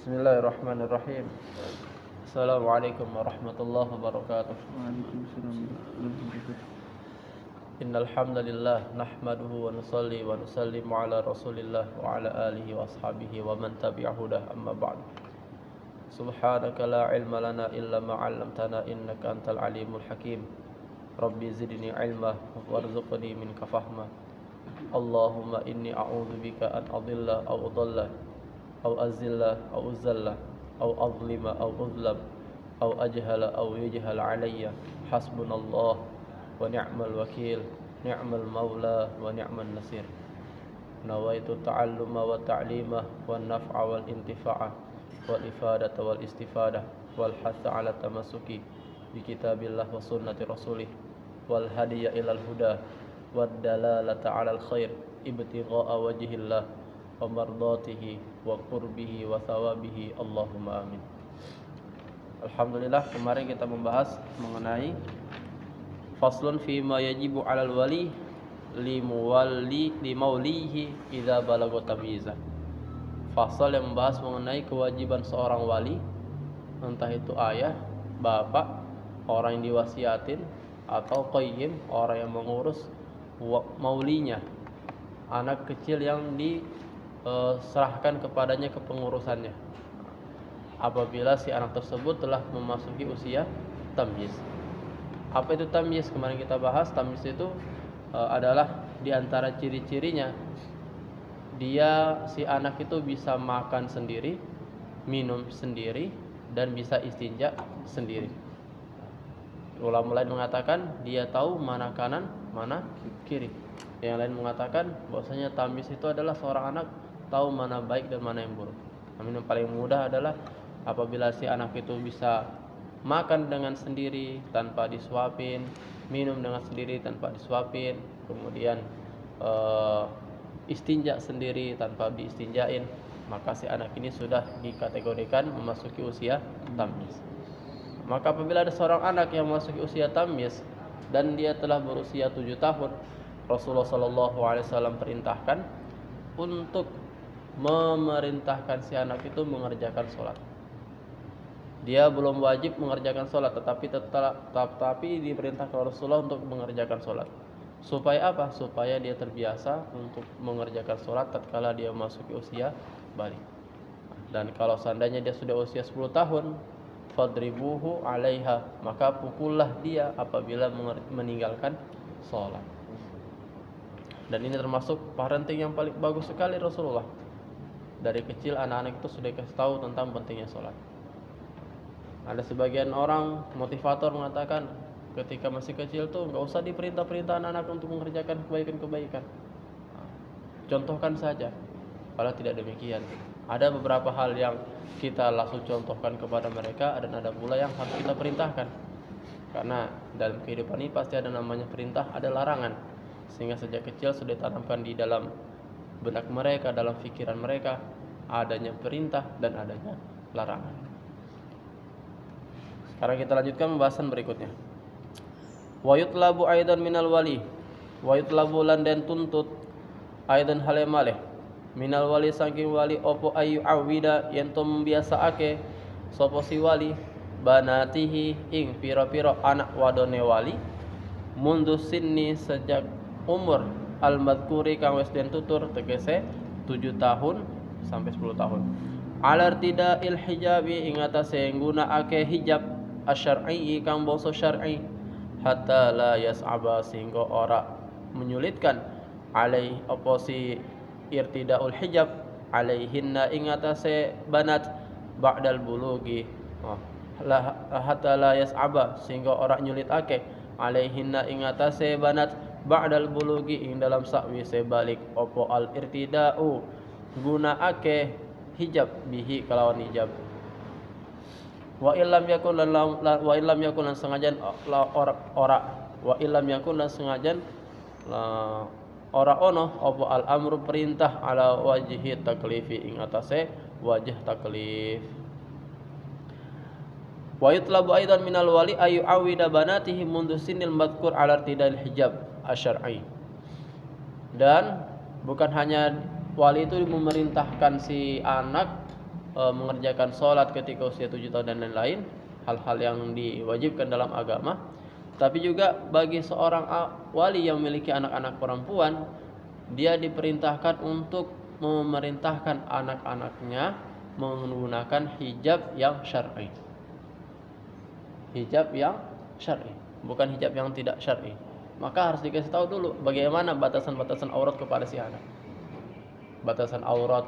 Bismillahirrahmanirrahim. Assalamualaikum warahmatullahi wabarakatuh. Waalaikumsalam warahmatullahi wabarakatuh. Innal hamdalillah nahmaduhu wa nusalli wa nusallimu ala Rasulillah wa ala alihi wa ashabihi wa man tabi'a hudah amma ba'd. Subhanaka la ilma lana illa ma 'allamtana innaka antal alimul hakim. Rabbi zidni ilma warzuqni minka fahma. Allahumma inni a'udzubika an adilla aw udalla أو أزل أو أزل أو أظلم أو أظلم أو أجهل أو يجهل علي حسبنا الله ونعم الوكيل نعم المولى ونعم النصير نويت التعلم والتعليم والنفع والانتفاع والإفادة والاستفادة والحث على التمسك بكتاب الله وسنة رسوله والهدي إلى الهدى والدلالة على الخير ابتغاء وجه الله wa mardatihi wa qurbihi wa thawabihi Allahumma amin. Alhamdulillah, kemarin kita membahas mengenai faslun fi ma yajibu 'alal wali li maulihi idza balagha tamyiza. Fasal yang membahas mengenai kewajiban seorang wali, entah itu ayah, bapak, orang yang diwasiatin, atau qayyim, orang yang mengurus maulinya, anak kecil yang serahkan kepadanya kepengurusannya apabila si anak tersebut telah memasuki usia tamyiz. Apa itu tamyiz? Kemarin kita bahas tamyiz itu adalah diantara ciri-cirinya si anak itu bisa makan sendiri, minum sendiri, dan bisa istinja sendiri. Ulama lain mengatakan dia tahu mana kanan, mana kiri. Yang lain mengatakan bahwasanya tamyiz itu adalah seorang anak tahu mana baik dan mana yang buruk. Namun yang paling mudah adalah apabila si anak itu bisa makan dengan sendiri tanpa disuapin, minum dengan sendiri tanpa disuapin, kemudian istinja sendiri tanpa diistinjain, maka si anak ini sudah dikategorikan memasuki usia tamyiz. Maka apabila ada seorang anak yang memasuki usia tamyiz dan dia telah berusia 7 tahun, Rasulullah SAW perintahkan untuk memerintahkan si anak itu mengerjakan sholat. Dia belum wajib mengerjakan sholat, tetapi diperintahkan Rasulullah untuk mengerjakan sholat. Supaya apa? Supaya dia terbiasa untuk mengerjakan sholat tatkala dia memasuki usia balik. Dan kalau seandainya dia sudah usia 10 tahun, fadribuhu 'alaiha, maka pukullah dia apabila meninggalkan sholat. Dan ini termasuk parenting yang paling bagus sekali Rasulullah. Dari kecil anak-anak itu sudah kasih tahu tentang pentingnya sholat. Ada sebagian orang motivator mengatakan ketika masih kecil tuh nggak usah diperintah-perintah anak-anak untuk mengerjakan kebaikan-kebaikan. Contohkan saja. Padahal tidak demikian. Ada beberapa hal yang kita langsung contohkan kepada mereka, dan ada pula yang harus kita perintahkan. Karena dalam kehidupan ini pasti ada namanya perintah, ada larangan. Sehingga sejak kecil sudah ditanamkan di dalam benak mereka, dalam pikiran mereka, adanya perintah dan adanya larangan. Sekarang kita lanjutkan pembahasan berikutnya. Wa yutlabu aidan minal wali, wa yutlabu lan den tuntut aidan halemaleh minal wali saking wali opo ayu awida yen to membiasaake sapa si wali banatihi ing pira-pira anak wadone wali mundu sinni sejak umur al-madhkuri kang wis den tutur tegese 7 tahun sampai 10 tahun. Alartida'il hijabi ing atase nggunakake hijab asyar'i kang bangsa syar'i hatta la yas'aba sehingga ora menyulitkan alai apa si irtidaul hijab alaihinna ing atase banat ba'dal bulugi hatta la yas'aba sehingga ora nyulitake alaihinna ing atase banat ba'dal bulugi ing dalam sakwise balik opo al irtidau gunakake hijab bihi kalawan hijab wa illam yakun lan sengajan ora ono opo al amru perintah ala wajhi taklifi ing atase wajah taklif. Wa yutlabu aidan minal wali ayu awida banatihi mundu sinil madhkur ala irtidal hijab asyar'i. Dan bukan hanya wali itu memerintahkan si anak mengerjakan sholat ketika usia 7 tahun dan lain-lain, hal-hal yang diwajibkan dalam agama. Tapi juga bagi seorang wali yang memiliki anak-anak perempuan, dia diperintahkan untuk memerintahkan anak-anaknya menggunakan hijab yang syar'i. Hijab yang syar'i, bukan hijab yang tidak syar'i. Maka harus dikasih tahu dulu bagaimana batasan-batasan aurat kepada si anak. Batasan aurat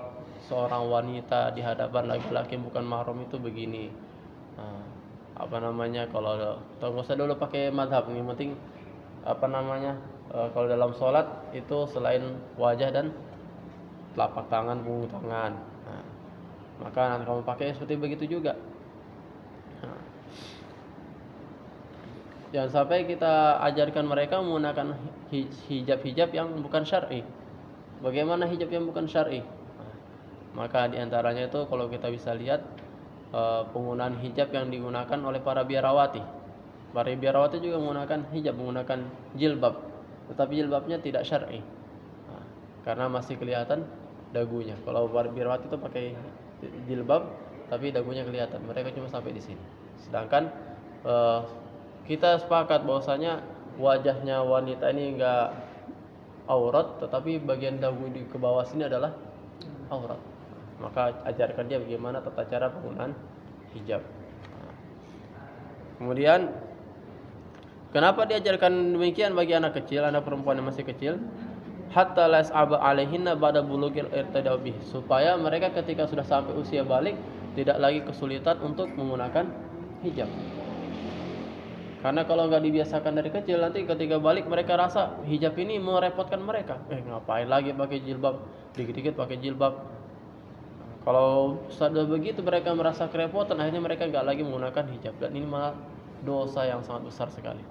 seorang wanita di hadapan laki-laki bukan mahram itu begini. Kalau nggak usah dulu pakai mazhab, ini penting kalau dalam sholat itu selain wajah dan telapak tangan, punggung tangan. Maka nanti kamu pakai seperti begitu juga. Jangan sampai kita ajarkan mereka menggunakan hijab-hijab yang bukan syar'i. Bagaimana hijab yang bukan syar'i? Maka diantaranya itu kalau kita bisa lihat penggunaan hijab yang digunakan oleh para biarawati. Para biarawati juga menggunakan hijab, menggunakan jilbab, tetapi jilbabnya tidak syar'i, karena masih kelihatan dagunya. Kalau para biarawati itu pakai jilbab, tapi dagunya kelihatan. Mereka cuma sampai di sini. Sedangkan kita sepakat bahwasanya wajahnya wanita ini enggak aurat, tetapi bagian dagu di ke bawah sini adalah aurat. Maka ajarkan dia bagaimana tata cara penggunaan hijab. Kemudian kenapa diajarkan demikian bagi anak kecil, anak perempuan yang masih kecil? Hatta las'aba alaihinna ba'da bulugil irtidau bih, supaya mereka ketika sudah sampai usia balik tidak lagi kesulitan untuk menggunakan hijab. Karena kalau nggak dibiasakan dari kecil, nanti ketika balik mereka rasa hijab ini merepotkan mereka. Ngapain lagi pakai jilbab, dikit-dikit pakai jilbab. Kalau sudah begitu mereka merasa kerepotan, akhirnya mereka nggak lagi menggunakan hijab. Dan ini malah dosa yang sangat besar sekali.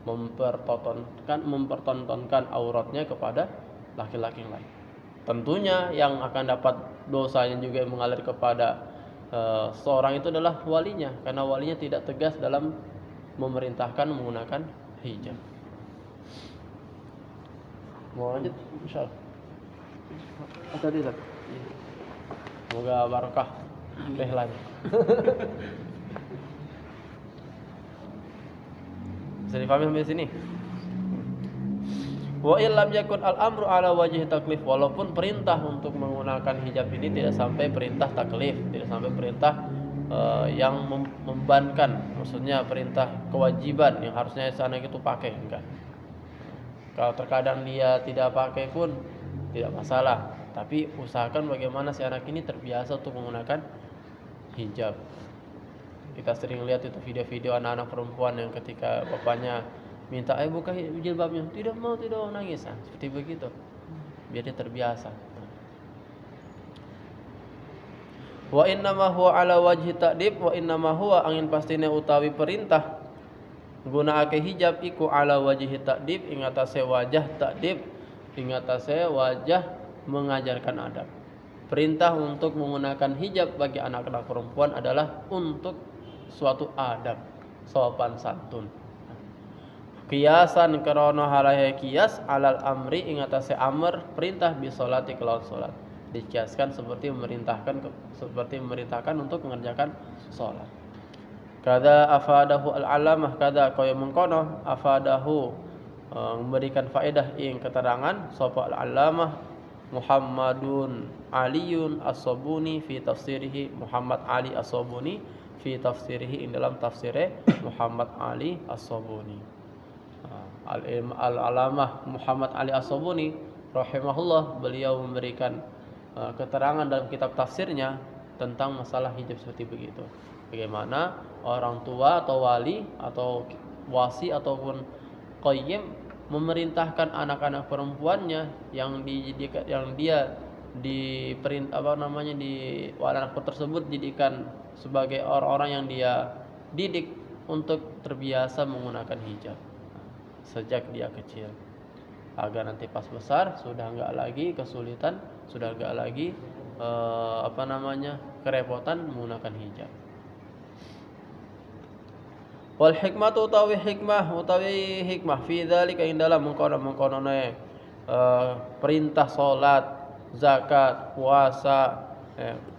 Mempertontonkan auratnya kepada laki-laki yang lain. Tentunya yang akan dapat dosanya juga mengalir kepada seorang itu adalah walinya, karena walinya tidak tegas dalam memerintahkan menggunakan hijab. Mau lanjut? Insyaallah. Tadi tak? Semoga barakah rehlannya. Bisa difahami sampai sini? Wa illam yakun al-amru ala wajhi taklif, walaupun perintah untuk menggunakan hijab ini tidak sampai perintah taklif, tidak sampai perintah yang membebankan, maksudnya perintah kewajiban yang harusnya anak itu pakai, enggak. Kalau terkadang dia tidak pakai pun tidak masalah, tapi usahakan bagaimana si anak ini terbiasa untuk menggunakan hijab. Kita sering lihat itu video-video anak-anak perempuan yang ketika bapaknya minta buka jilbabnya, tidak mau nangis, seperti begitu, biar dia terbiasa. Wa innama huwa ala wajhi ta'dib, wa innama huwa angin pastine utawi perintah nggunakake hijab iku ala wajhi ta'dib, ing atase wajah ta'dib, ing atase wajah mengajarkan adab. Perintah untuk menggunakan hijab bagi anak-anak perempuan adalah untuk suatu adab, sopan santun. Kiasan karena halahe kias alal amri, ing atase amr perintah bi sholati kelawan salat. Dikiaskan seperti memerintahkan untuk mengerjakan sholat. Kada afadahu al-alamah, kada kaya mengkono afadahu memberikan faedah ing keterangan sapa al-alamah Muhammadun Aliyun As-Sabuni fi tafsirihi, Muhammad Ali As-Sabuni fi tafsirihi, ing dalam tafsire Muhammad Ali As-Sabuni. Al-alamah Muhammad Ali As-Sabuni rahimahullah, beliau memberikan keterangan dalam kitab tafsirnya tentang masalah hijab seperti begitu. Bagaimana orang tua atau wali atau wasi ataupun qayyim memerintahkan anak-anak perempuannya yang dia diperintah anak tersebut didikan sebagai orang-orang yang dia didik untuk terbiasa menggunakan hijab sejak dia kecil, agar nanti pas besar sudah enggak lagi kesulitan, sudah enggak lagi kerepotan menggunakan hijab. Wal hikmatu utawi hikmah fi dzalika, ing dalam mengkono perintah salat, zakat, puasa,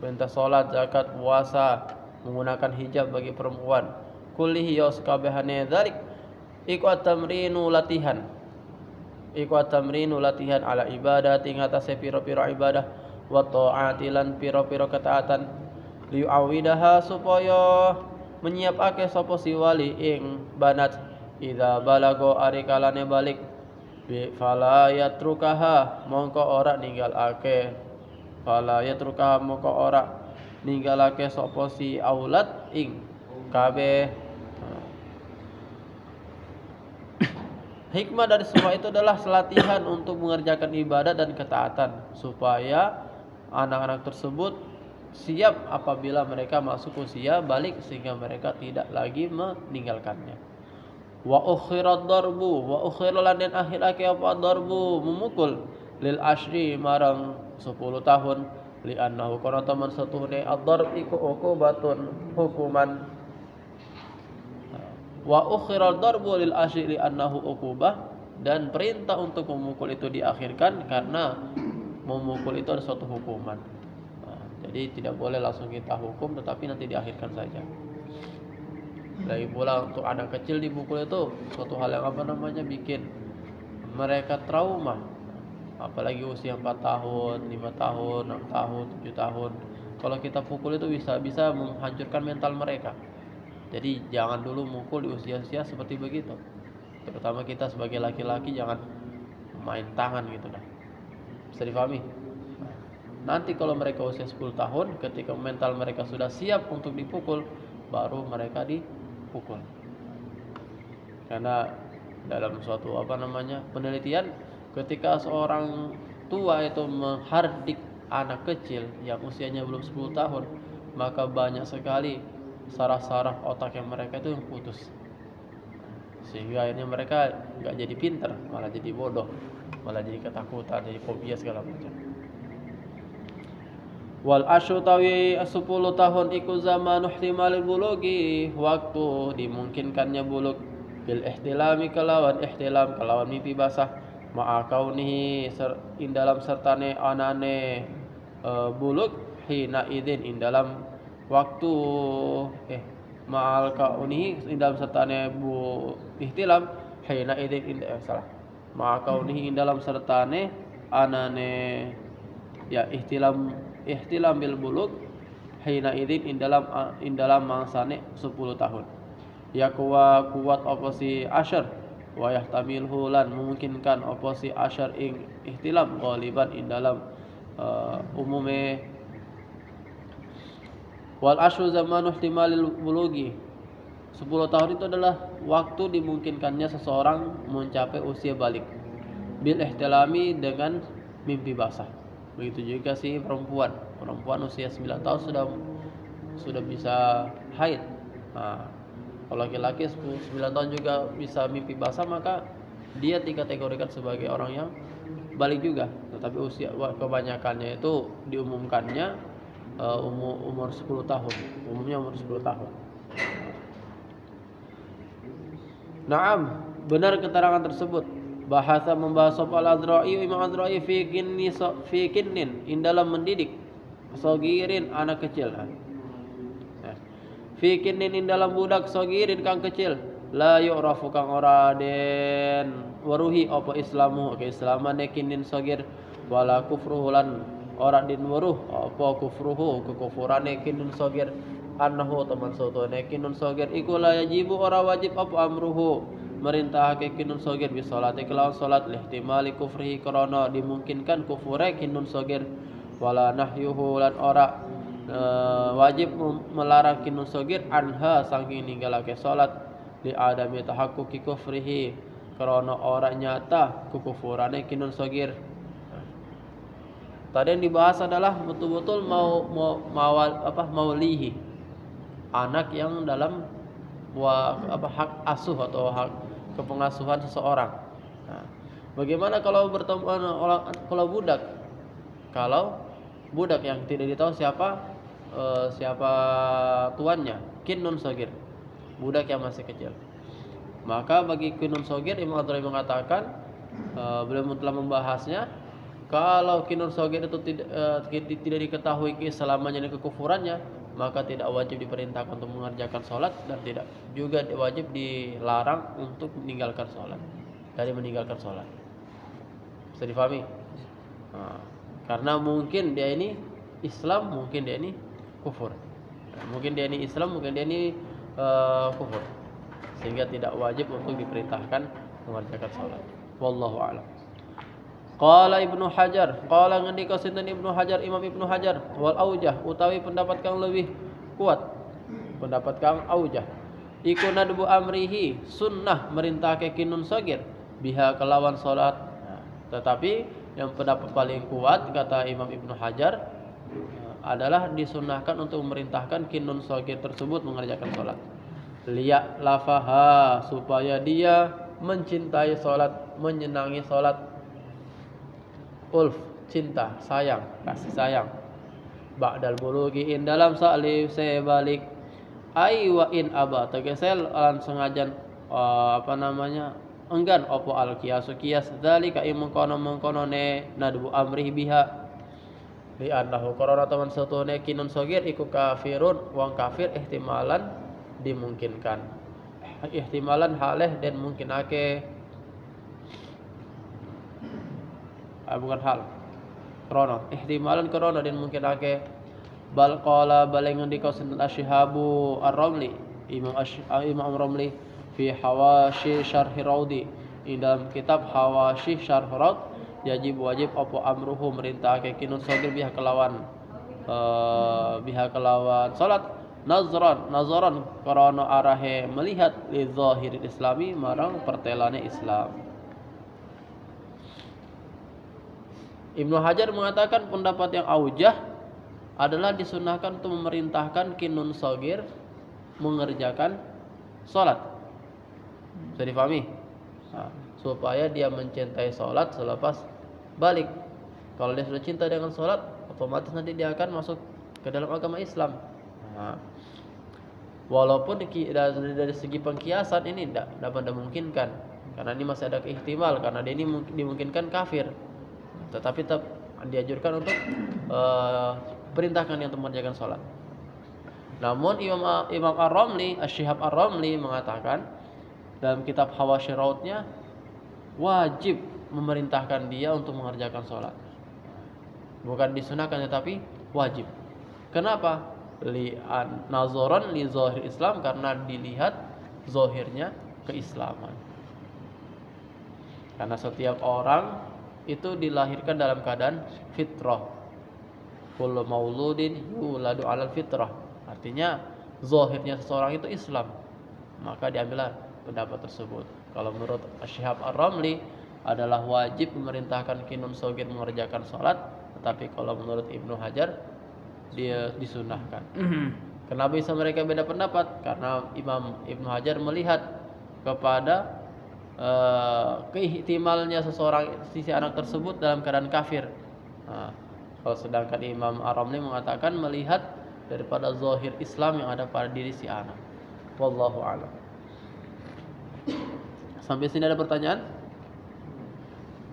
perintah salat, zakat, puasa, menggunakan hijab bagi perempuan. Kullihi ya sakabehane dzalik iku at-tamrinu latihan. Iku at-tamrinu latihan ala ibadah ing atase pira-pira ibadah wa taati lan pira-pira ketaatan liuawidaha supaya menyiapake sapa si wali ing banat idza balago ari kalane balik bi fala yatrukaha mongko ora ninggalake fala yatrukaha mongko ora ninggalake sapa si aulad ing kabeh. Hikmah dari semua itu adalah latihan untuk mengerjakan ibadah dan ketaatan supaya anak-anak tersebut siap apabila mereka masuk usia balik sehingga mereka tidak lagi meninggalkannya. Wa ukhirat darbu wa ukhira lan den akhirake apa darbu memukul lil ashri marang 10 tahun li annahu kana taman satuhune ad-darb iku uqubatun hukuman. Wa ukhira darbu lil ashri li annahu uqubah, dan perintah untuk memukul itu diakhirkan karena memukul itu adalah suatu hukuman. Jadi tidak boleh langsung kita hukum tetapi nanti diakhirkan saja. Lagi pula untuk anak kecil dipukul itu suatu hal yang bikin mereka trauma. Apalagi usia 4 tahun, 5 tahun, 6 tahun, 7 tahun. Kalau kita pukul itu bisa menghancurkan mental mereka. Jadi jangan dulu mukul di usia-usia seperti begitu. Terutama kita sebagai laki-laki jangan main tangan gitu dah. Bisa difahami? Nanti kalau mereka usia 10 tahun, ketika mental mereka sudah siap untuk dipukul, baru mereka dipukul. Karena dalam suatu penelitian, ketika seorang tua itu menghardik anak kecil yang usianya belum 10 tahun, maka banyak sekali saraf-saraf otak yang mereka itu yang putus, sehingga akhirnya mereka nggak jadi pintar, malah jadi bodoh, malah jadi ketakutan, jadi fobia segala macam. Wal asyu tawi 10 tahun iku zamanu ihtimalil bulugi, waktu dimungkinkannya bulug bil ihtilami kelawan mimpi basah ma'a kaunihi dalam sertane anane bulug hina idin dalam waktu ma'al kaunihi dalam sertane ihtilam hina idin ma'a kaunihi dalam sertane anane ihtilam bil bulug hina idin dalam mangsane 10 tahun. Ya kuat opsi asyar wa yahtamilhu lan memungkinkan opsi asyar ing ihtilam ghaliban dalam umume. Wal ashru zamanu ihtimalil bulugi, 10 tahun itu adalah waktu dimungkinkannya seseorang mencapai usia balik bil ihtilami dengan mimpi basah. Begitu juga si perempuan usia 9 tahun sudah bisa haid. Kalau laki-laki 9 tahun juga bisa mimpi basah, maka dia dikategorikan sebagai orang yang balik juga. Tetapi usia kebanyakannya itu diumumkannya umur 10 tahun. Umumnya umur 10 tahun. Naam, benar keterangan tersebut. Bahasa membahas al-Azra'i Imam Azra'i fi kinnin dalam mendidik sogirin anak kecil. Fi kinnin dalam budak sogirin kang kecil la yu'rafu kang ora den waruhi apa islamu keislaman kinnin sogir wala kufruhu lan ora din waruh apa kufruhu kekufurane kinun sogir annahu teman sotone kinun sogir iku la yajibu ora wajib apa amruhu merintahake kinun sogir bi salati kelawan salat lihtimali kufrihi krana dimungkinkan kufure kinun sogir wala nahyuhu lan ora wajib melarang kinun sogir anha saking ninggalake salat li adami tahaqquqi kufrihi krana ora nyata kekufurane kinun sogir. Tadi yang dibahas adalah betul-betul maulihi, anak yang dalam hak asuh atau hak kepengasuhan seseorang. Nah, bagaimana kalau kalau budak? Kalau budak yang tidak ditahu siapa tuannya, kinnun sogir, budak yang masih kecil. Maka bagi kinnun sogir Imam Adrai mengatakan beliau telah membahasnya. Kalau kinun sogir itu tidak diketahui keislamannya dan kekufurannya, maka tidak wajib diperintahkan untuk mengerjakan sholat dan tidak juga wajib dilarang untuk meninggalkan sholat, dari meninggalkan sholat. Bisa difahami? Nah, karena mungkin dia ini Islam, mungkin dia ini kufur. Mungkin dia ini Islam, mungkin dia ini kufur, sehingga tidak wajib untuk diperintahkan mengerjakan sholat. Wallahu a'lam. Qala Ibnu Hajar, qala ngendika sinten Ibnu Hajar, Imam Ibnu Hajar, wal aujah utawi pendapat kang lebih kuat, pendapat kang aujah, iku nadbu amrihi, sunnah merintahke kinun sagir biha kelawan salat. Tetapi yang pendapat paling kuat kata Imam Ibnu Hajar adalah disunnahkan untuk memerintahkan kinun sagir tersebut mengerjakan salat. Liya lafaha, supaya dia mencintai salat, menyenangi salat. Ulf, cinta, sayang, kasih sayang. Ba'dal bulugi in dalam salif sebalik. Ai wa in aba tegesel lan sengajan enggan opo al kiasu kias dzalika mengkono ne nadbu amri biha li annahu qarara taman satune kinun sogir iku kafirun wong kafir ihtimalan dimungkinkan, ihtimalan haleh dan mungkinake bukan hal krono, ihtimalan krono dan mungkinake. Bal qala balengan di kausin Asy-Syihabu Ar-Ramli, Imam Ramli fi hawashi syarh raudi, dalam kitab hawashi syarh raud, wajib apa amruhu merintahake kinun sagir biha kelawan salat nazaran karena arahe melihat li zahiril islami marang pertelane Islam. Ibnu Hajar mengatakan pendapat yang aujah adalah disunahkan untuk memerintahkan kinun sagir mengerjakan salat. Bisa difahami? Supaya dia mencintai salat selepas balik. Kalau dia sudah cinta dengan salat, otomatis nanti dia akan masuk ke dalam agama Islam. Walaupun dari segi pengkiasan ini tidak memungkinkan, karena ini masih ada ihtimal, karena dia ini dimungkinkan kafir. Tetapi tetap dianjurkan untuk perintahkan yang mengerjakan sholat. Namun Imam Ar-Ramli, Asy-Syihab Ar-Ramli mengatakan dalam kitab Hawashi Raudnya wajib memerintahkan dia untuk mengerjakan sholat. Bukan disunahkan tetapi wajib. Kenapa? Nazoran li zahir Islam, karena dilihat zahirnya keislaman. Karena setiap orang itu dilahirkan dalam keadaan fitrah. Kullu mauludin yuladu 'alal fitrah. Artinya zahirnya seseorang itu Islam, maka diambillah pendapat tersebut. Kalau menurut Asy-Syihab Ar-Ramli adalah wajib memerintahkan kinun sagir mengerjakan salat, tetapi kalau menurut Ibnu Hajar dia disunahkan. Kenapa bisa mereka beda pendapat? Karena Imam Ibnu Hajar melihat kepada keihtimalnya seseorang sisi anak tersebut dalam keadaan kafir. Kalau sedangkan Imam Ar-Ramli mengatakan melihat daripada zahir Islam yang ada pada diri si anak. Wallahu a'lam. Sampai sini ada pertanyaan?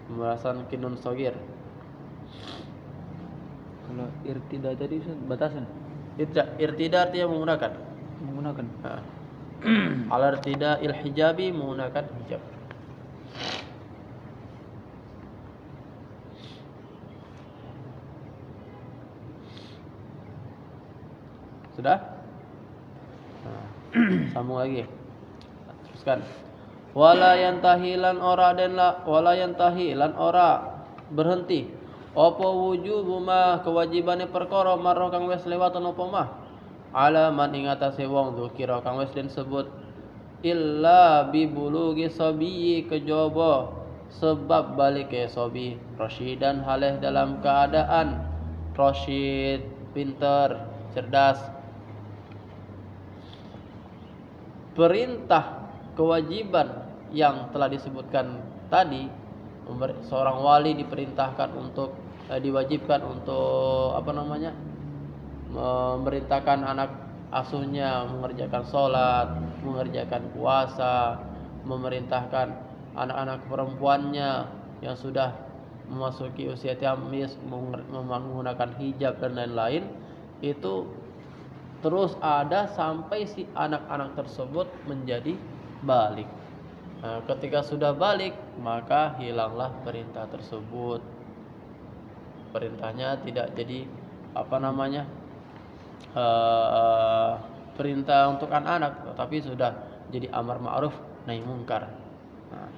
Pembahasan kinun sagir. Kalau irtida tadi batasan. Irtida artinya menggunakan. Al-irtida il-hijabi menggunakan hijab. Sudah? Sambung lagi. Teruskan. Wala yantahi lan ora berhenti apa wujubu ma kewajibane perkara marro kang wis lewatan apa mah ala man ing atase wong dzikira kang wis den sebut illa bi bulugi sabiyi kejaba sebab balike sabi rasyidan halih dalam keadaan rasyid, pinter, cerdas. Perintah kewajiban yang telah disebutkan tadi, seorang wali diperintahkan untuk diwajibkan untuk memerintahkan anak asuhnya mengerjakan sholat, mengerjakan puasa, memerintahkan anak-anak perempuannya yang sudah memasuki usia tamyiz, menggunakan hijab dan lain-lain, itu terus ada sampai si anak-anak tersebut menjadi balik. Nah, ketika sudah balik, maka hilanglah perintah tersebut. Perintahnya tidak jadi perintah untuk anak-anak, tetapi sudah jadi amar ma'ruf nahi munkar. Nah,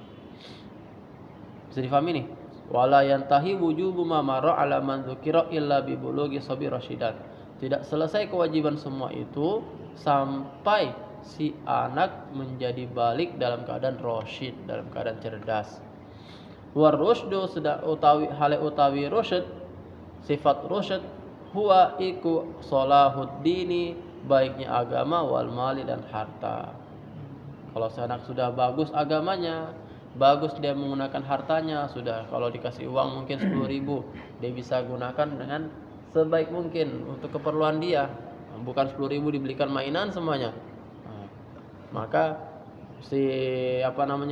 bisa difahami nih. Wala yantahi wujubu ma marra ala man dzukira illa bi bulughi sabi rasyidan. Tidak selesai kewajiban semua itu sampai si anak menjadi balik dalam keadaan rasyid, dalam keadaan cerdas. War rusydu utawi rusyd, sifat rusyd huwa iku salahuddini, baiknya agama, wal mali, dan harta. Kalau si anak sudah bagus agamanya, bagus dia menggunakan hartanya, sudah kalau dikasih uang mungkin 10.000, dia bisa gunakan dengan sebaik mungkin untuk keperluan dia, bukan 10.000 dibelikan mainan semuanya. Nah, maka si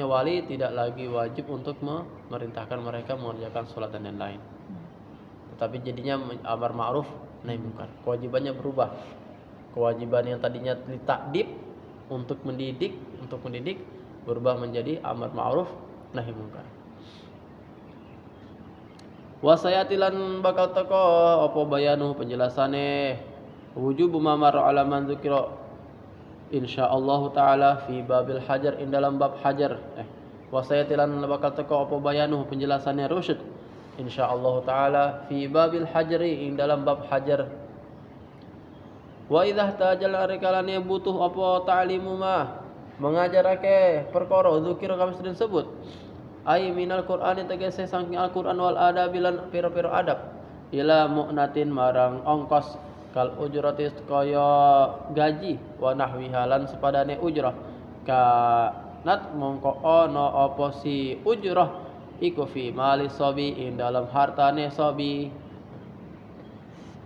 wali tidak lagi wajib untuk memerintahkan mereka mengerjakan sholat dan lain-lain, tetapi jadinya amar ma'ruf nahi munkar. Kewajibannya berubah. Kewajiban yang tadinya takdib untuk mendidik berubah menjadi amar ma'ruf nahi munkar. Wasayatilan bakal teko apa bayanu penjelasane wujubu ma marra ala man dzukira insyaallah taala fi babil hajar, in dalam bab hajar. Wasayatilan bakal teko apa bayanu penjelasane rusyd insyaallah taala fi babil hajri, in dalam bab hajar. Wa idza tajal rikalane butuh apa ta'limu ma mengajarake perkara dzukira kami sedang sebut, ai minal qur'ani tegese saking al-Qur'an wal adab lan pira-pira adab, ila mu'natin marang ongkos, kal ujrati kaya gaji, wa nahwiha lan sepadane ujrah, kanat mongko ana apa si ujrah iku fi mali sabi, ing dalam hartane sabi.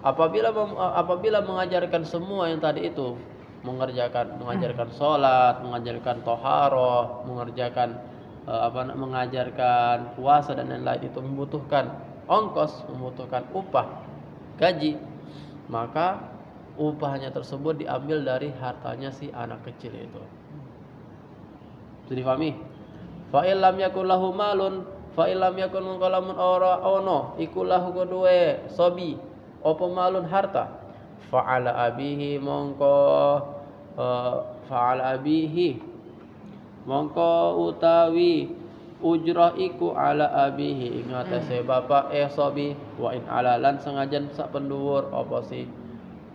Apabila mengajarkan semua yang tadi itu, mengajarkan sholat, mengajarkan toharoh, mengajarkan puasa dan lain-lain, itu membutuhkan ongkos, membutuhkan upah, gaji, maka upahnya tersebut diambil dari hartanya si anak kecil itu. Bisa difahami? Fa illam yakul lahu malun, fa illam yakun qalamun ora ono iku lahu kedue sobi apa malun harta, fa'ala abihi mongko utawi ujrah iku ala abihi, ing atase bapak sobi, wa in alalan sengajan sak penduwur apa si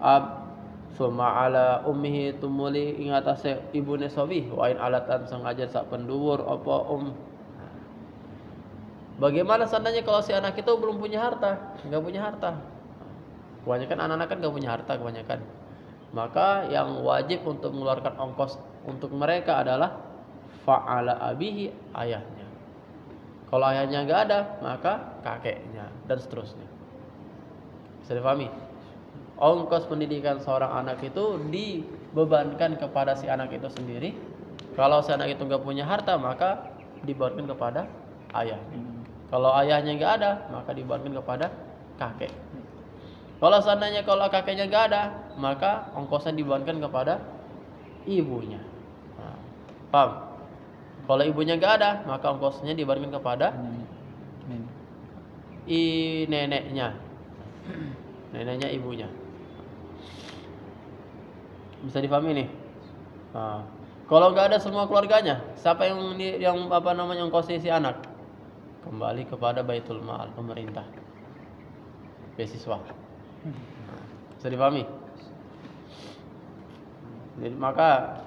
ab, summa ala ummihi tumuli ing atase ibune sobi, wa in alatan sengajan sak penduwur apa Bagaimana seandainya kalau si anak itu belum punya harta, enggak punya harta? Kebanyakan anak-anak kan enggak punya harta kebanyakan. Maka yang wajib untuk mengeluarkan ongkos untuk mereka adalah fa'ala abihi, ayahnya. Kalau ayahnya enggak ada, maka kakeknya dan seterusnya. Bisa dipahami? Ongkos pendidikan seorang anak itu dibebankan kepada si anak itu sendiri. Kalau si anak itu enggak punya harta, maka dibebankan kepada ayahnya. Kalau ayahnya enggak ada, maka dibebankan kepada kakek. Kalau seandainya kalau kakeknya enggak ada, maka ongkosnya dibebankan kepada ibunya. Nah, paham? Kalau ibunya enggak ada, maka ongkosnya dibebankan kepada neneknya. Neneknya ibunya. Bisa dipahami nih? Nah, kalau enggak ada semua keluarganya, siapa yang ongkosnya si anak? Kembali kepada Baitul Mal, pemerintah. Beasiswa. Bisa dipahami? Jadi, maka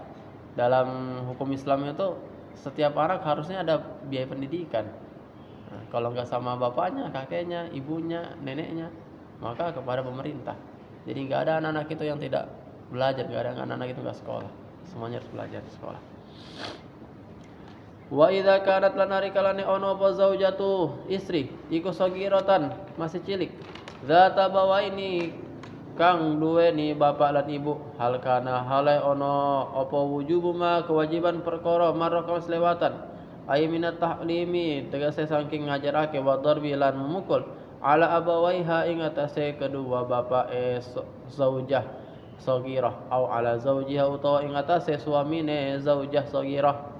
dalam hukum Islam itu setiap anak harusnya ada biaya pendidikan. Nah, kalau nggak sama bapaknya, kakeknya, ibunya, neneknya, maka kepada pemerintah. Jadi nggak ada anak-anak itu yang tidak belajar, nggak ada anak-anak itu nggak sekolah. Semuanya harus belajar di sekolah. Wa idza kanat lanari kalane ono apa zaujatu, istri iku sagiratan, masih cilik, zata bawa ini kang duweni bapak lan ibu, hal kana halai ono apa wujubu ma kewajiban perkara marra selewatan ay minat tahlimi tegese saking ngajarake wa darbi lan memukul ala abawaiha ing atase kedua bapake zaujah saghirah au ala zaujiha utawa ing atase suamine zaujah saghirah.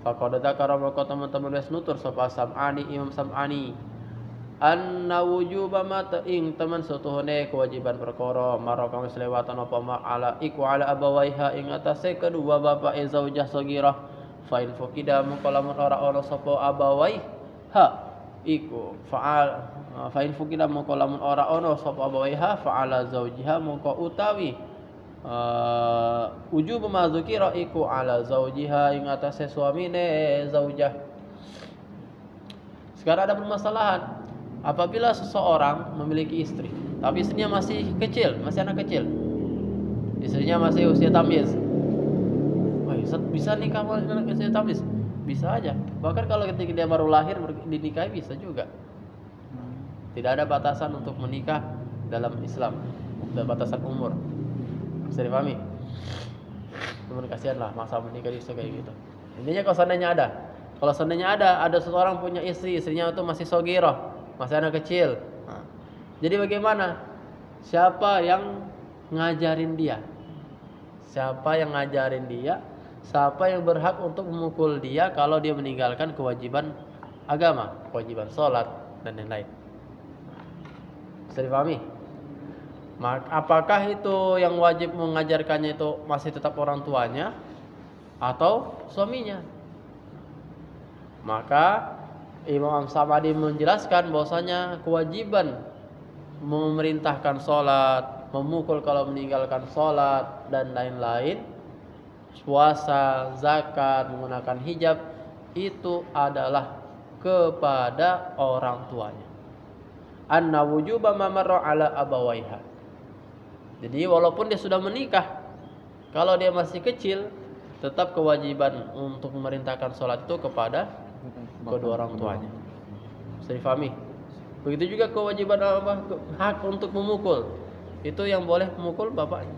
Faqad dzakara maka teman-teman wis nutur sapa Sam'ani Imam Sam'ani anna wujuba ma ing teman setuhune kewajiban perkara mara kang wis lewatan apa ma ala iku ala abawaiha ing atase kedua bapake zaujah saghirah. Fa in faqida mongko lamun ora ana sapa abawaiha iku fa'al fa in faqida mongko lamun ora ana sapa abawaiha fa'ala zaujiha mongko utawi ujub ma dzukira iku ala zaujiha ing atase suamine zaujah. Sekarang ada permasalahan. Apabila seseorang memiliki istri, tapi istrinya masih kecil, masih anak kecil, istrinya masih usia tamyiz, wah, bisa nikah sama anak usia tamyiz? Bisa aja. Bahkan kalau ketika dia baru lahir dinikahi bisa juga. Tidak ada batasan untuk menikah dalam Islam, tidak ada batasan umur. Bisa dipahami? Cuman kasihan lah masa menikah di kayak gitu. Intinya kalau seandainya ada seseorang punya istri, istrinya itu masih sogirah, masih anak kecil. Nah, jadi bagaimana? Siapa yang ngajarin dia? Siapa yang ngajarin dia? Siapa yang berhak untuk memukul dia kalau dia meninggalkan kewajiban agama, kewajiban sholat dan lain-lain? Bisa dipahami? Apakah itu yang wajib mengajarkannya itu masih tetap orang tuanya atau suaminya? Maka Imam Sam'ani menjelaskan bahwasanya kewajiban memerintahkan sholat, memukul kalau meninggalkan sholat dan lain-lain, puasa, zakat, menggunakan hijab, itu adalah kepada orang tuanya. Anna wujuba ma marra ala abawaiha. Jadi walaupun dia sudah menikah, kalau dia masih kecil, tetap kewajiban untuk memerintahkan sholat itu kepada kedua orang tuanya. Bisa difahami? Begitu juga kewajiban hak untuk memukul. Itu yang boleh memukul bapaknya.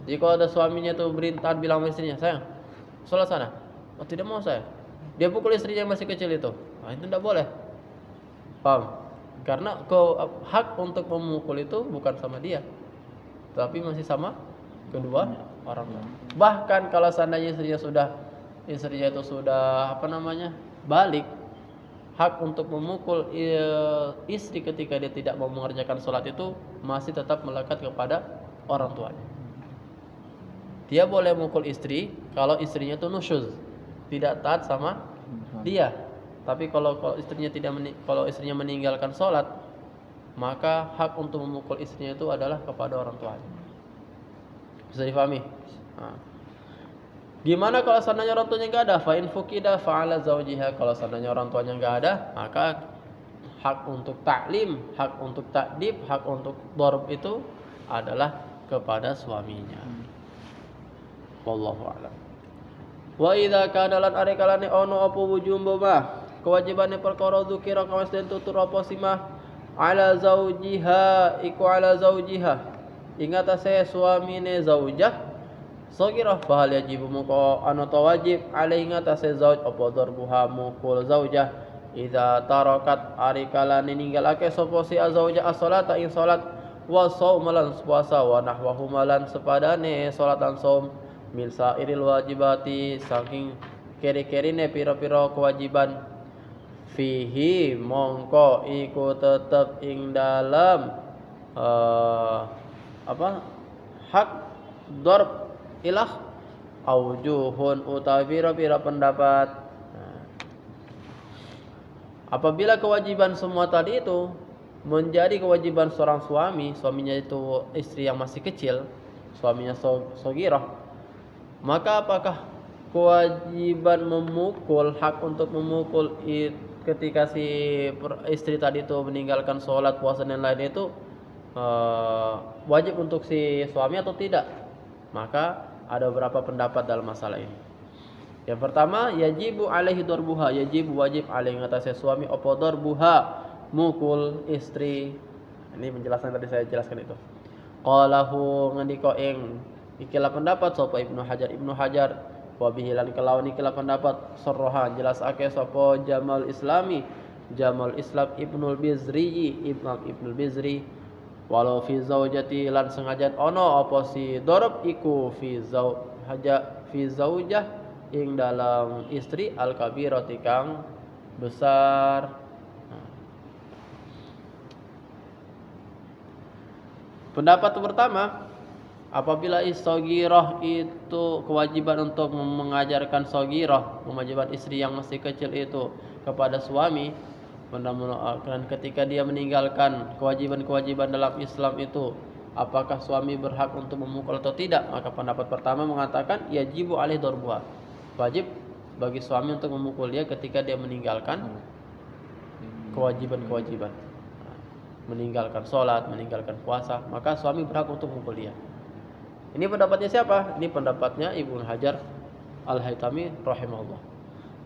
Jadi kalau ada suaminya tuh berintah bilang sama istrinya, sayang, sholat sana. Oh, tidak mau saya. Dia pukul istrinya yang masih kecil itu. Nah, itu tidak boleh. Paham? Karena hak untuk memukul itu bukan sama dia, tapi masih sama kedua orang tua. Bahkan kalau seandainya istrinya itu sudah balik, hak untuk memukul istri ketika dia tidak mau mengerjakan sholat itu masih tetap melekat kepada orang tuanya. Dia boleh memukul istri kalau istrinya itu nusyuz, tidak taat sama dia. Tapi kalau istrinya meninggalkan sholat, maka hak untuk memukul istrinya itu adalah kepada orang tuanya. Bisa difahami? Nah. Gimana kalau seandainya orang tuanya nggak ada? Fa in fuqida fa'ala zaujiha. Kalau seandainya orang tuanya nggak ada, maka hak untuk taklim, hak untuk takdib, hak untuk darb itu adalah kepada suaminya. Wallahu a'lam. Wa idza kana lan arikalane ono apa wujumba mah kewajibane perkara dzikira kawas den tutur apa simah ala zaujiha iku ala zaujiha ingatase suamine zaujah sagirah fahal yajib muka anu wajib alaihi ngatase zauj apa darbuha mukul zaujah idza tarakat arikalane ninggalake sapa si zaujah as-salata ing salat wa saumalan puasa wa nahwahu malan sepadane salat lan saum min sairil wajibati saking keri-kerine pira-pira kewajiban fihi mongko iku tetep ing dalam hak darb ilah aujuhun utawi pira-pira pendapat. Apabila kewajiban semua tadi itu menjadi kewajiban seorang suaminya itu istri yang masih kecil, suaminya sogirah, maka apakah kewajiban memukul, hak untuk memukul ketika si istri tadi itu meninggalkan sholat, puasa dan lain itu wajib untuk si suami atau tidak? Maka ada beberapa pendapat dalam masalah ini. Yang pertama, yajibu alaihi darbuha, wajib alaihi atas suami apa darbuha, mukul istri. Ini penjelasan tadi saya jelaskan itu. Qalahu ngandika ing ikilah pendapat sapa Ibnu Hajar Wa bihi lan kelawan iki pendapat sarraha jelasake sapa Jamal Islam Ibnul Bizri, Imam Ibnul Bizri, walau fi zaujati lan sengajan ono apa si darab iku fi zaujah ing dalam istri al kabirati kang besar. Pendapat pertama, apabila sogirah itu kewajiban untuk mengajarkan sogirah, kewajiban istri yang masih kecil itu kepada suami, dan ketika dia meninggalkan kewajiban-kewajiban dalam Islam itu, apakah suami berhak untuk memukul atau tidak? Maka pendapat pertama mengatakan yajibu alaihi darbuha, wajib bagi suami untuk memukul dia ketika dia meninggalkan kewajiban-kewajiban, meninggalkan sholat, meninggalkan puasa, maka suami berhak untuk memukul dia. Ini pendapatnya siapa? Ini pendapatnya Ibnu Hajar Al-Haytami rahimahullah.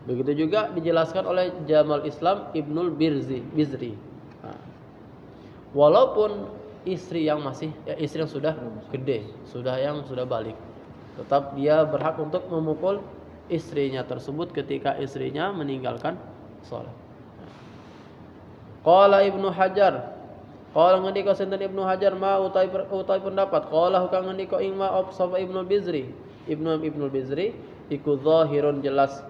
Begitu juga dijelaskan oleh Jamal Islam Ibnul Bizri. Walaupun istri yang sudah gede, yang sudah balik, tetap dia berhak untuk memukul istrinya tersebut ketika istrinya meninggalkan sholat. Qala Ibnu Hajar, qala ngendika sinten Ibnu Hajar ma utai pendapat, qala kang ngendika ing ma sapa Ibnul Bizri iku zahirun jelas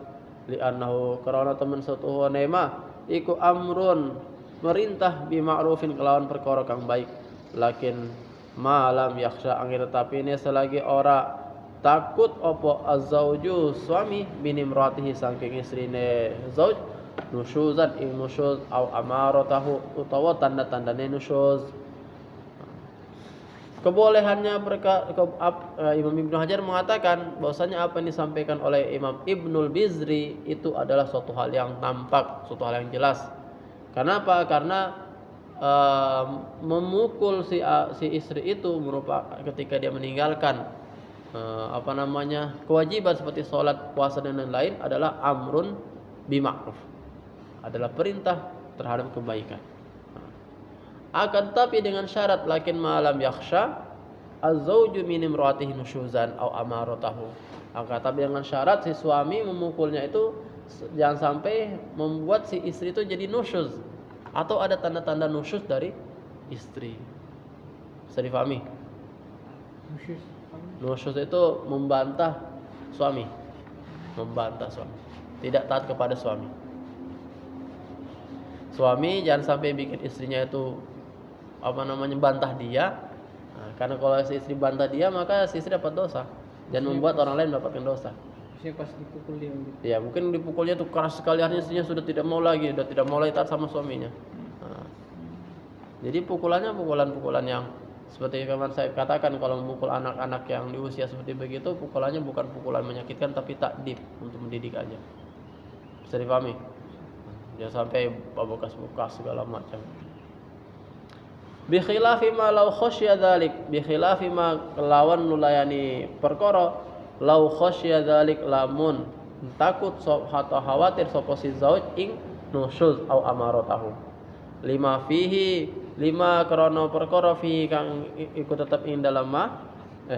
li annahu karana temen satu nema iku amrun merintah bi ma'rufin kelawan perkara kang baik, lakin malam yakhsha angin tetapi ini selagi ora takut opo azauju suami binimratihi saking istrine zauj nusyuzan ing nusyuz au amaratahu utawa tanda-tandane nusyuz. Kebolehannya Imam Ibnu Hajar mengatakan bahwasanya apa yang disampaikan oleh Imam Ibnul Bizri itu adalah suatu hal yang nampak, suatu hal yang jelas. Kenapa? Karena memukul si istri itu merupakan ketika dia meninggalkan kewajiban seperti sholat, puasa dan lain-lain adalah amrun bima'ruf, adalah perintah terhadap kebaikan. Akan tapi dengan syarat lakin malam yakhsha az-zawju min imra'atihi nusyuzan aw amaratahu. Akan tapi dengan syarat si suami memukulnya itu jangan sampai membuat si istri itu jadi nusyuz atau ada tanda-tanda nusyuz dari istri. Bisa difahami? Nusyuz itu membantah suami, tidak taat kepada suami. Suami jangan sampai bikin istrinya itu bantah dia. Karena kalau si istri bantah dia maka si istri dapat dosa dan membuat orang lain mendapatkan dosa. Pas dipukul dia gitu. Ya mungkin dipukulnya tuh keras sekali, akhirnya istrinya sudah tidak mau lagi taat sama suaminya. Jadi pukulannya pukulan yang seperti kemarin saya katakan, kalau memukul anak-anak yang di usia seperti begitu, pukulannya bukan pukulan menyakitkan tapi takdib, untuk mendidik aja. Bisa dipahami? Jangan sampai bekas-bekas segala macam. Bi khilafi ma law khasya dzalik, bi khilafi ma lawan nulayani perkara law khasya dzalik lamun takut atau khawatir sapa si zauj ing nusyuz au amaratahu lima karana perkara fi kang iku tetep ing dalem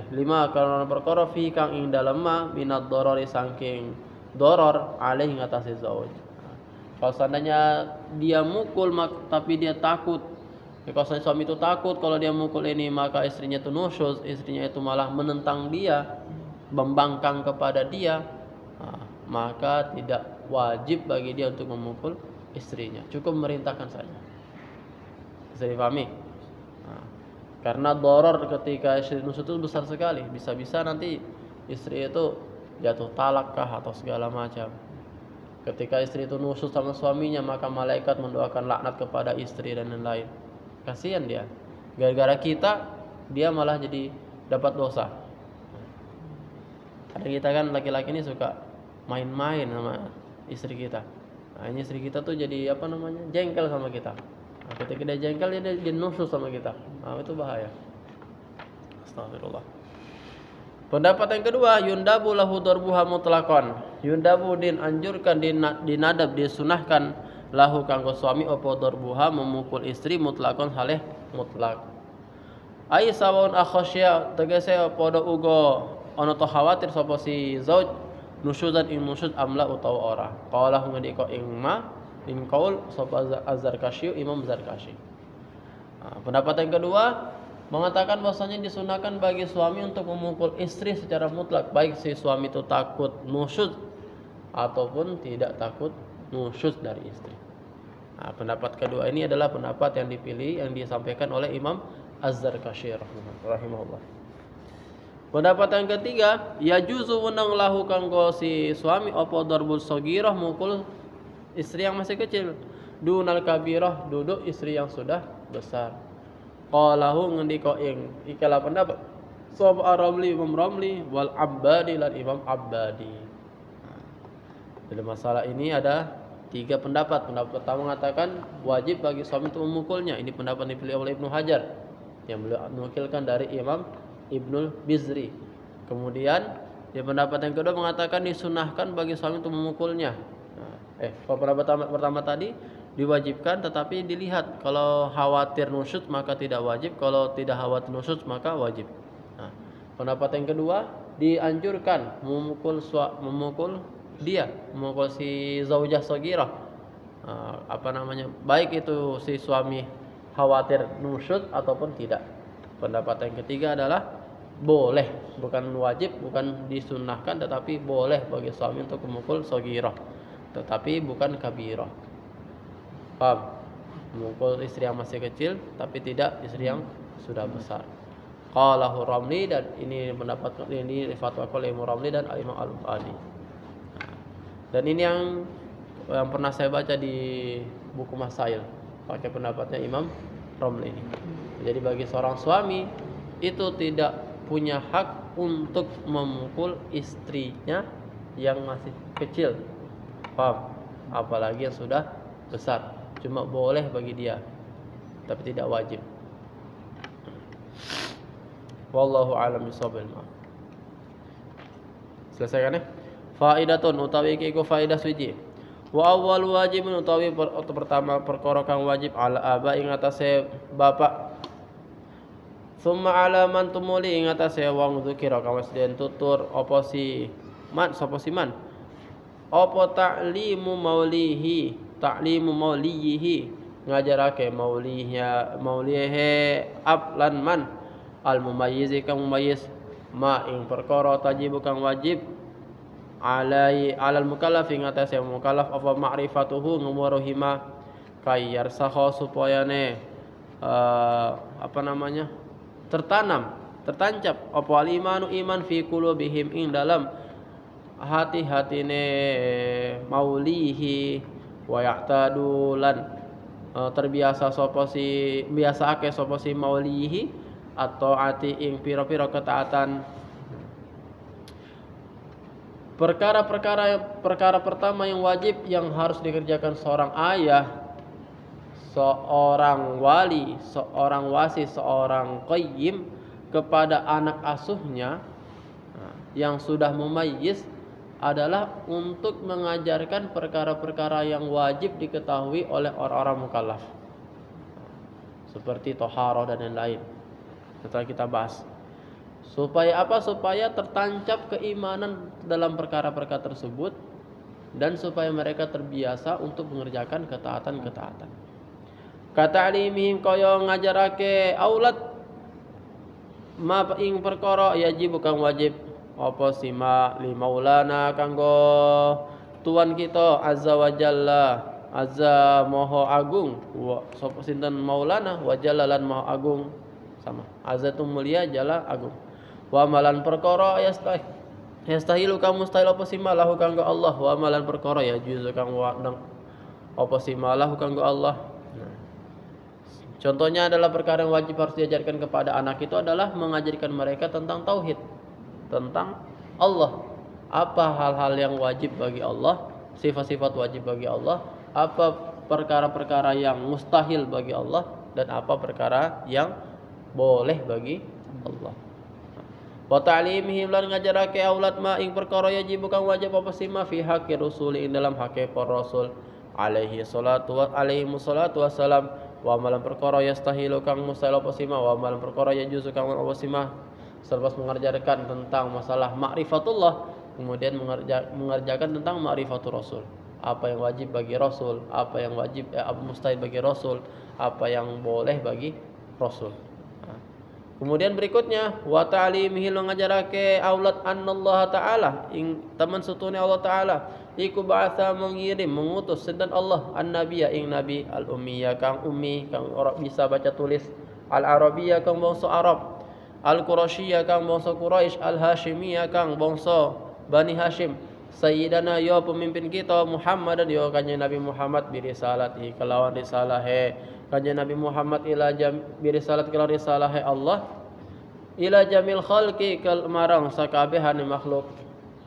lima karana perkara fi kang ing dalem minad darari saking doror alaihi ngatasi zauj. Kalau seandainya dia mukul tapi dia takut, kalau suami itu takut kalau dia mukul ini maka istrinya itu nusyuz, istrinya itu malah menentang dia, membangkang kepada dia, maka tidak wajib bagi dia untuk memukul istrinya, cukup memerintahkan saja. Bisa dipahami? Karena doror ketika istri nusyuz itu besar sekali, bisa-bisa nanti istri itu jatuh talak kah atau segala macam. Ketika istri itu nusyuz sama suaminya maka malaikat mendoakan laknat kepada istri dan lain-lain. Kasihan dia, gara-gara kita dia malah jadi dapat dosa. Ada kita kan laki-laki ini suka main-main sama istri kita. Ini istri kita tuh jadi jengkel sama kita. Ketika dia jengkel dia nusyuz sama kita. Itu bahaya. Astagfirullah. Pendapat yang kedua, yundabu lahu darbuha mutlaqan. Yundabu anjurkan dinadab disunahkan lahu kanggo suami apa darbuha memukul istri mutlaqan halih mutlak. Ai sawon akhasya tegese padha uga ana to khawatir sapa si zauj nusyudan ing nusyud amla utawa ora. Qala ngendika ing ma ing qaul sapa Az-Zarkashi Imam Zarkashi. Pendapat yang kedua mengatakan bahwasanya disunahkan bagi suami untuk memukul istri secara mutlak, baik si suami itu takut nusyuz ataupun tidak takut nusyuz dari istri. Pendapat kedua ini adalah pendapat yang dipilih, yang disampaikan oleh Imam Az-Zarkashi rahimahullah. Pendapat yang ketiga, yajuzu wenang lahu kanggo si suami apa darbul sagirah, mukul istri yang masih kecil, dunal kabirah, duduk istri yang sudah besar. Qalahu ngendika ing ikalah pendapat sahab Ar-Ramli Imam Ramli wal Abbadi lan Imam Abbadi. Dalam masalah ini ada 3 pendapat. Pendapat pertama mengatakan wajib bagi suami untuk memukulnya. Ini pendapat yang dipilih oleh Ibnu Hajar yang beliau menukilkan dari Imam Ibnul Bizri. Kemudian di pendapat yang kedua mengatakan disunahkan bagi suami untuk memukulnya. Kalau pendapat pertama tadi diwajibkan, tetapi dilihat kalau khawatir nusyuz maka tidak wajib, kalau tidak khawatir nusyuz maka wajib. Pendapat yang kedua dianjurkan memukul si zaujah sagirah, baik itu si suami khawatir nusyuz ataupun tidak. Pendapat yang ketiga adalah boleh, bukan wajib, bukan disunahkan, tetapi boleh bagi suami untuk memukul sagirah, tetapi bukan kabirah. Paham? Memukul istri yang masih kecil tapi tidak istri yang sudah besar. Qalahu Ramli, dan ini pendapat ini difatwakan oleh Imam Ramli dan Imam Al-Bukhari. Dan ini yang pernah saya baca di buku Masail, pakai pendapatnya Imam Ramli ini. Jadi bagi seorang suami itu tidak punya hak untuk memukul istrinya yang masih kecil. Paham? Apalagi yang sudah besar. Cuma boleh bagi dia, tapi tidak wajib. Wallahu a'lam bishawab. Selesai kan ya? Faidatun utawi iki iku faidah suci. Wa awwal wajibun utawi pertama perkara kang wajib ala aba ing atase bapak. Summa ala man tumuli ing atase wong dzikira kang wis den tutur apa si man sapa si man. Apa ta'limu maulihi ngajarake maulihe lan man al mumayyiz kang mumayyiz ma ing perkara tajibu kang wajib alal mukallaf ing atase mukallaf apa ma'rifatuhu ngumuruhima kayar saha supayane tertancap apa al-imanu iman fi qulubihim ing dalam hati-hatine maulihi wa ya'tadulan terbiasa sapa si biasaake sapa si maulihi atau ati ing pira-pira ketaatan. Perkara pertama yang wajib yang harus dikerjakan seorang ayah, seorang wali, seorang wasi, seorang qayyim kepada anak asuhnya yang sudah mumayyiz adalah untuk mengajarkan perkara-perkara yang wajib diketahui oleh orang-orang mukallaf, seperti thaharah dan lain-lain. Setelah kita bahas, supaya apa? Supaya tertancap keimanan dalam perkara-perkara tersebut dan supaya mereka terbiasa untuk mengerjakan ketaatan-ketaatan. Kata'limihim kaya ngajarake aulad ma ing perkara yajib kang wajib apa sima li maulana kanggo tuan kita azza wa jalla, azza maha agung, wa sapa sinten maulana wa jalla lan maha agung, sama azza tu mulia, jalla agung. Wa amalan perkara yastahilu kang mustahil apa sima lahu kanggo Allah, wa amalan perkara ya juzu kang wadang apa sima lahu kanggo Allah. Contohnya adalah perkara yang wajib harus diajarkan kepada anak itu adalah mengajarkan mereka tentang tauhid, tentang Allah. Apa hal-hal yang wajib bagi Allah, sifat-sifat wajib bagi Allah, apa perkara-perkara yang mustahil bagi Allah, dan apa perkara yang boleh bagi Allah. Wa ta'limihim lan ngajarake aulad ma ing perkara wajib kang wajib apa sima fi haqqi rasul ing dalam haqqi para rasul alaihi salatu wassalam. Wa amalan perkara yastahilu kang mustahil apa sima, wa amalan perkara yajuzu kang apa sima, selepas mengajarkan tentang masalah ma'rifatullah, kemudian mengerjakan tentang ma'rifatul rasul. Apa yang wajib bagi rasul, apa yang wajib mustahil bagi rasul, apa yang boleh bagi rasul. Kemudian berikutnya wa ta'limihi ngajarake aulad annallaha ta'ala ing teman sutune Allah taala iku ba'atha mengirim mengutus sinten Allah annabiyya ing nabi al ummiyya kang ummi kang ora bisa baca tulis, al arabiyya kang bangsa Arab, al quraisyya kang bangsa Quraisy, al hasyimiyya kang bangsa Bani Hashim, sayyidana ya pemimpin kita Muhammad ya kanjeng Nabi Muhammad bi risalati kelawan risalahe kanjeng Nabi Muhammad bi risalat kelawan risalahe Allah ila jamil khalqi kal marang sakabehane makhluk,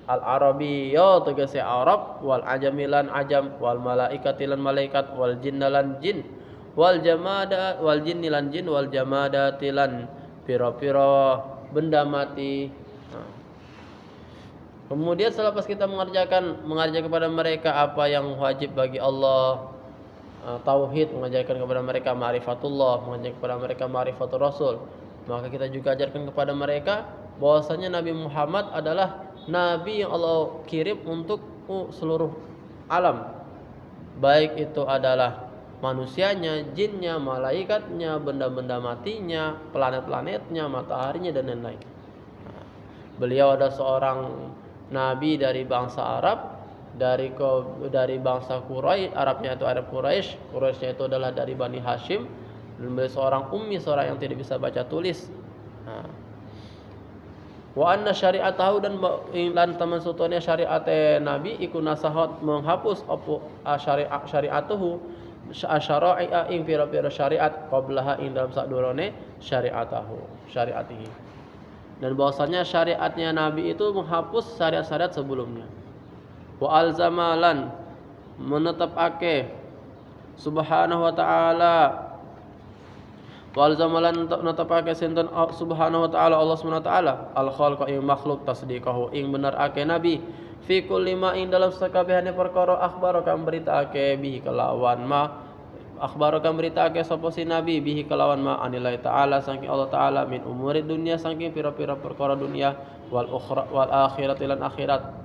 al arabiyya tegese Arab, wal ajamilan ajam, wal malaikatilan malaikat, wal jinnalan jin, wal jamada wal jinnilan jin, wal jamadatilan pira-pira benda mati. Kemudian selepas kita mengerjakan kepada mereka apa yang wajib bagi Allah, tauhid, mengajarkan kepada mereka ma'rifatullah, mengajarkan kepada mereka ma'rifatul rasul, maka kita juga ajarkan kepada mereka bahwasanya Nabi Muhammad adalah nabi yang Allah kirim untuk seluruh alam, baik itu adalah manusianya, jinnya, malaikatnya, benda-benda matinya, planet-planetnya, mataharinya dan lain-lain. Beliau adalah seorang nabi dari bangsa Arab, dari bangsa Quraisy, Arabnya itu Arab Quraisy, Quraisynya itu adalah dari Bani Hashim, dan beliau seorang ummi, seorang yang tidak bisa baca tulis. Wa anna syari'atahu dan teman sutune syariat nabi iku nasahat menghapus apa syari'atuhu syara'i'a ing pira-pira syariat qablaha ing dalam sadurunge syariatihi. Dan bahwasanya syariatnya nabi itu menghapus syariat-syariat sebelumnya. Wa alzamalan menetapake subhanahu wa ta'ala wal zamalan netepake sinten subhanahu wa ta'ala Allah subhanahu wa ta'ala al khalqa ing makhluk tasdiqahu ing benarake nabi fi kulli ma ing dalam sakabehane perkara akhbar kang beritake bihi kelawan ma akhbar kang beritake sapa si nabi bihi kelawan ma anillahi ta'ala saking Allah taala min umuri dunya saking pira-pira perkara dunia wal akhirat lan akhirat.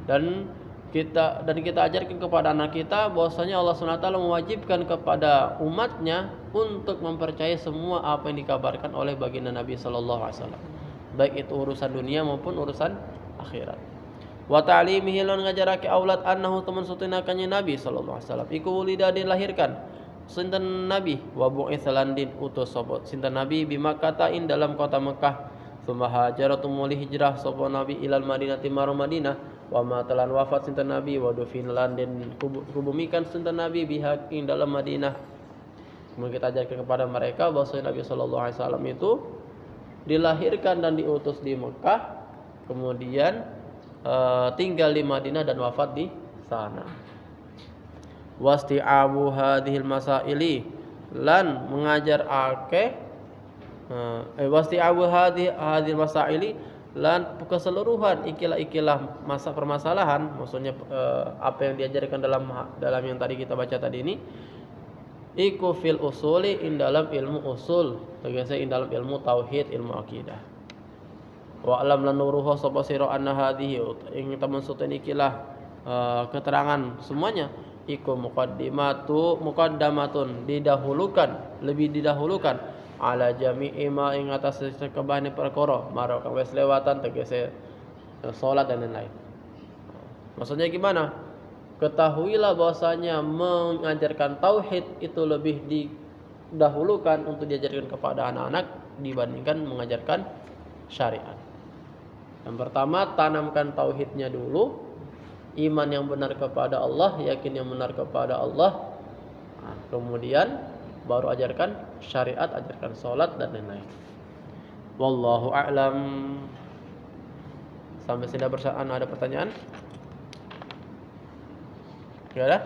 Dan kita ajarkan kepada anak kita bahwasanya Allah SWT mewajibkan kepada umatnya untuk mempercayai semua apa yang dikabarkan oleh baginda Nabi sallallahu alaihi wasallam, baik itu urusan dunia maupun urusan akhirat. Wa ta'limihi lan ngajarake aulad annahu teman sutuna kanjeng Nabi sallallahu alaihi wasallam iku wulida dilahirkan sinten Nabi wa bu'itsalan din utus sapa sinten Nabi bi Makkah ing dalam kota Mekah, tsumma hajaratum muli hijrah sapa Nabi ilal Madinati marang Madinah, wa ma telan wafat sinten Nabi wa dufinlan den kubumikan sinten Nabi biha ing dalam Madinah. Kemudian kita ajarkan kepada mereka bahwa Nabi sallallahu alaihi wasallam itu dilahirkan dan diutus di Mekah, kemudian tinggal di Madinah dan wafat di sana. Wasti'abu hadhil masaili lan mengajarake wasti'abu hadhil masaili lan keseluruhan ikilah masa permasalahan, maksudnya apa yang diajarkan dalam yang tadi kita baca tadi ini iku fil usuli in dalam ilmu usul, tegese in dalam ilmu tauhid, ilmu akidah. Wa alam lan nuruha sapa sira anna hadhihi ing temen suten ikilah keterangan semuanya iku muqaddamatun lebih didahulukan ala jami'i ma ing atas sekabehane perkara maro kang wis lewatan tegese salat dan lain-lain. Maksudnya gimana? Ketahuilah bahwasanya mengajarkan tauhid itu lebih didahulukan untuk diajarkan kepada anak-anak dibandingkan mengajarkan syariat. Yang pertama, tanamkan tauhidnya dulu, iman yang benar kepada Allah, yakin yang benar kepada Allah. Kemudian baru ajarkan syariat, ajarkan salat dan lain-lain. Wallahu a'lam. Sampai sini ada pertanyaan? Ya dah.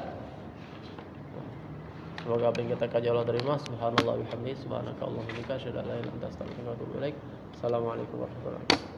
Semoga apa yang kita kaji Allah terima. Subhanallah bihamdihi subhanakallahumma wa bihamdika asyhadu an la ilaha illa anta astaghfiruka wa atubu ilaik. Assalamualaikum warahmatullahi wabarakatuh.